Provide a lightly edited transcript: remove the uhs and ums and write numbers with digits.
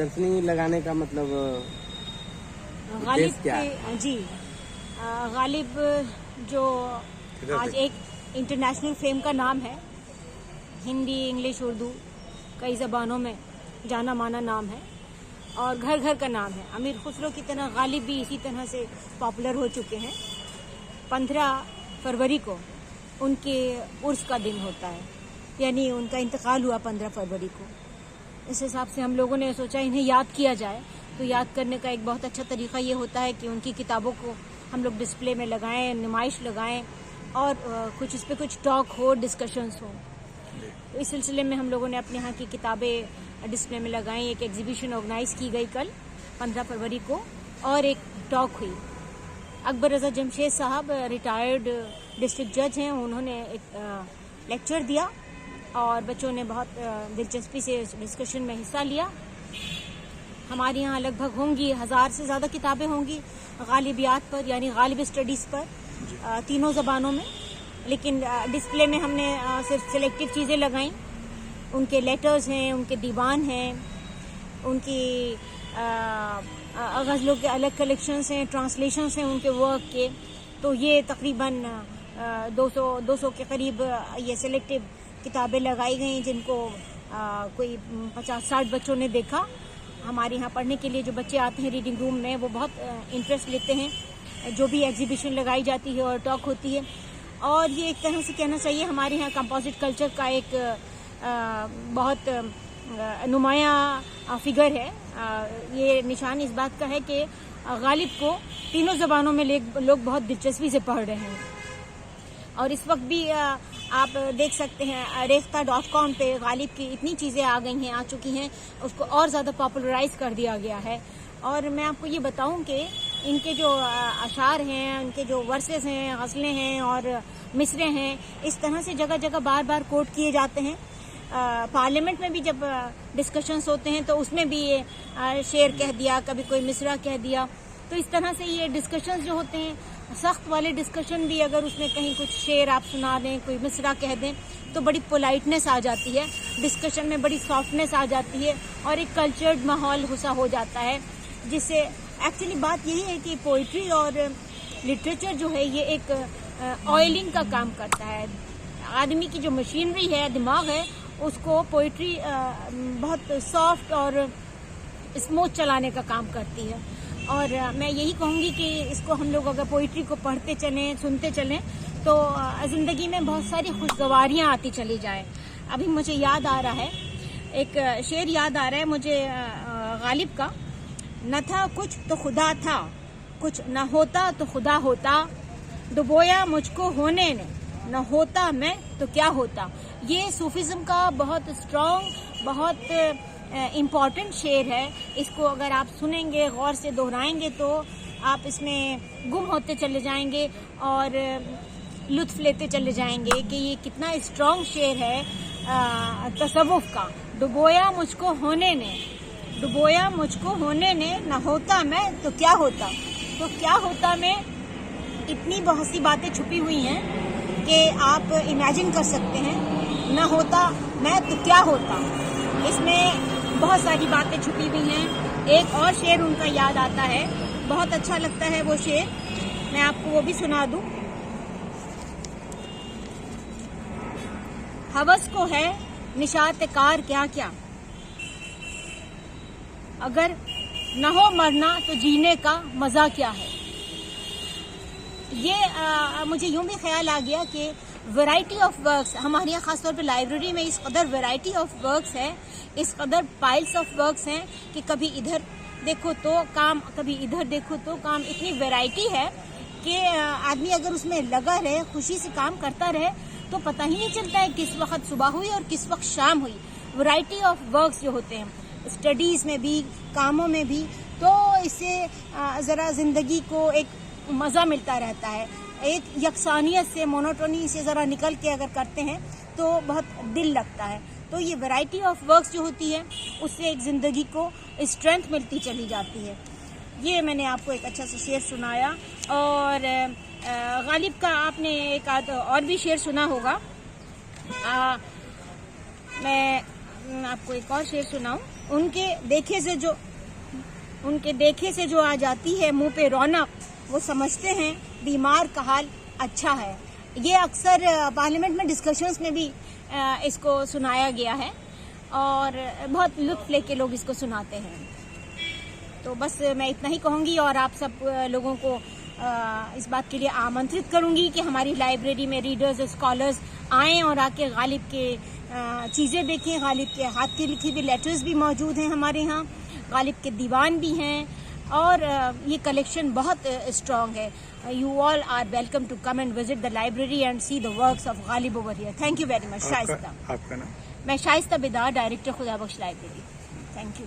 प्रदर्शनी लगाने का मतलब गालिब उद्देश्य क्या है? जी गालिब जो आज एक इंटरनेशनल फेम का नाम है, हिंदी, इंग्लिश, उर्दू कई ज़बानों में जाना माना नाम है और घर घर का नाम है। अमीर खुसरो की तरह गालिब भी इसी तरह से पॉपुलर हो चुके हैं। 15 फरवरी को उनके उर्स का दिन होता है, यानी उनका इंतकाल हुआ 15 फरवरी को। इस हिसाब से हम लोगों ने सोचा इन्हें याद किया जाए। तो याद करने का एक बहुत अच्छा तरीका ये होता है कि उनकी किताबों को हम लोग डिस्प्ले में लगाएं, नुमाइश लगाएं और कुछ इस पे कुछ टॉक हो, डिस्कशंस हो। तो इस सिलसिले में हम लोगों ने अपने यहाँ की किताबें डिस्प्ले में लगाई। एक एग्जीबिशन ऑर्गेनाइज की गई कल 15 फरवरी को और एक टॉक हुई। अकबर रज़ा जमशेद साहब रिटायर्ड डिस्ट्रिक्ट जज हैं, उन्होंने एक लेक्चर दिया और बच्चों ने बहुत दिलचस्पी से डिस्कशन में हिस्सा लिया। हमारे यहाँ लगभग होंगी 1000 से ज़्यादा किताबें होंगी गालिबियात पर, यानी गालिब स्टडीज़ पर, तीनों ज़बानों में। लेकिन डिस्प्ले में हमने सिर्फ सिलेक्टिव चीज़ें लगाई। उनके लेटर्स हैं, उनके दीवान हैं, उनकी गज़लों के अलग कलेक्शंस हैं, ट्रांसलेशंस हैं उनके वर्क के। तो ये तकरीबन 200 के करीब ये सिलेक्टिव किताबें लगाई गई जिनको कोई 50-60 बच्चों ने देखा। हमारे यहाँ पढ़ने के लिए जो बच्चे आते हैं रीडिंग रूम में, वो बहुत इंटरेस्ट लेते हैं जो भी एग्जीबिशन लगाई जाती है और टॉक होती है। और ये एक तरह से कहना चाहिए हमारे यहाँ कंपोजिट कल्चर का एक बहुत नुमायाँ फिगर है। ये निशान इस बात का है कि गालिब को तीनों ज़बानों में लोग बहुत दिलचस्पी से पढ़ रहे हैं। और इस वक्त भी आप देख सकते हैं रेख्ता.com पे गालिब की इतनी चीज़ें आ चुकी हैं, उसको और ज़्यादा पॉपुलराइज कर दिया गया है। और मैं आपको ये बताऊं कि इनके जो अशार हैं, उनके जो वर्सेस हैं, गज़लें हैं और मिसरे हैं, इस तरह से जगह जगह बार बार कोट किए जाते हैं। पार्लियामेंट में भी जब डिस्कशंस होते हैं तो उसमें भी ये शेर कह दिया, कभी कोई मिसरा कह दिया। तो इस तरह से ये डिस्कशंस जो होते हैं, सख्त वाले डिस्कशन भी, अगर उसमें कहीं कुछ शेर आप सुना दें, कोई मिसरा कह दें, तो बड़ी पोलाइटनेस आ जाती है डिस्कशन में, बड़ी सॉफ्टनेस आ जाती है और एक कल्चर्ड माहौल घुसा हो जाता है। जिससे एक्चुअली बात यही है कि पोइट्री और लिटरेचर जो है ये एक ऑयलिंग का काम करता है। आदमी की जो मशीनरी है, दिमाग है, उसको पोइट्री बहुत सॉफ्ट और स्मूथ चलाने का काम करती है। और मैं यही कहूँगी कि इसको हम लोग अगर पोइट्री को पढ़ते चलें, सुनते चलें, तो ज़िंदगी में बहुत सारी खुशगवारियाँ आती चली जाए। अभी मुझे याद आ रहा है, एक शेर याद आ रहा है मुझे गालिब का। न था कुछ तो खुदा था, कुछ न होता तो खुदा होता, डुबोया मुझको होने ने, न होता मैं तो क्या होता। ये सूफिज़्म का बहुत स्ट्रॉन्ग, बहुत इम्पॉर्टेंट शेर है। इसको अगर आप सुनेंगे, गौर से दोहराएंगे, तो आप इसमें गुम होते चले जाएंगे और लुत्फ़ लेते चले जाएंगे कि ये कितना स्ट्रॉन्ग शेर है तसव्वुफ़ का। डुबोया मुझको होने ने, डुबोया मुझको होने ने, न होता मैं तो क्या होता। तो क्या होता में इतनी बहुत सी बातें छुपी हुई हैं कि आप इमेजिन कर सकते हैं। न होता मैं तो क्या होता, इसमें बहुत सारी बातें छुपी हुई हैं। एक और शेर उनका याद आता है, बहुत अच्छा लगता है वो शेर, मैं आपको वो भी सुना दूं। हवस को है निशात कार क्या क्या, अगर न हो मरना तो जीने का मजा क्या है। ये मुझे यूं भी ख्याल आ गया कि वैरायटी ऑफ वर्क्स हमारे यहाँ खासतौर पे लाइब्रेरी में इस कदर वैरायटी ऑफ वर्क्स है, इस कदर पाइल्स ऑफ वर्क्स हैं कि कभी इधर देखो तो काम, कभी इधर देखो तो काम। इतनी वैरायटी है कि आदमी अगर उसमें लगा रहे, खुशी से काम करता रहे, तो पता ही नहीं चलता है किस वक्त सुबह हुई और किस वक्त शाम हुई। वैरायटी ऑफ वर्क्स जो होते हैं स्टडीज़ में भी, कामों में भी, तो इससे ज़रा ज़िंदगी को एक मज़ा मिलता रहता है। एक यकसानियत से, मोनोटोनी से ज़रा निकल के अगर करते हैं तो बहुत दिल लगता है। तो ये वैरायटी ऑफ वर्क्स जो होती है, उससे एक ज़िंदगी को स्ट्रेंथ मिलती चली जाती है। ये मैंने आपको एक अच्छा सा शेर सुनाया। और गालिब का आपने एक आध और भी शेर सुना होगा। मैं आपको एक और शेर सुनाऊं। ان کے دیکھے سے جو آ جاتی ہے منہ پہ رونق، وہ سمجھتے ہیں بیمار کا حال اچھا ہے. یہ اکثر پارلیمنٹ میں ڈسکشنز میں بھی اس کو سنایا گیا ہے اور بہت لطف لے کے لوگ اس کو سناتے ہیں. تو بس میں اتنا ہی کہوں گی اور آپ سب لوگوں کو اس بات کے لیے آمنترت کروں گی کہ ہماری لائبریری میں ریڈرز اسکالرز آئیں اور آ کے غالب کے چیزیں دیکھیں. غالب کے ہاتھ کی لکھی ہوئی لیٹرز بھی موجود ہیں ہمارے ہاں، غالب کے دیوان بھی ہیں اور یہ کلیکشن بہت اسٹرانگ ہے. You all are welcome to come and visit the library and see the works of Ghalib over here. Thank you very much. Shaista. آپ کا نام؟ میں شائستہ بیدار، ڈائریکٹر خدا بخش لائبریری. Thank you.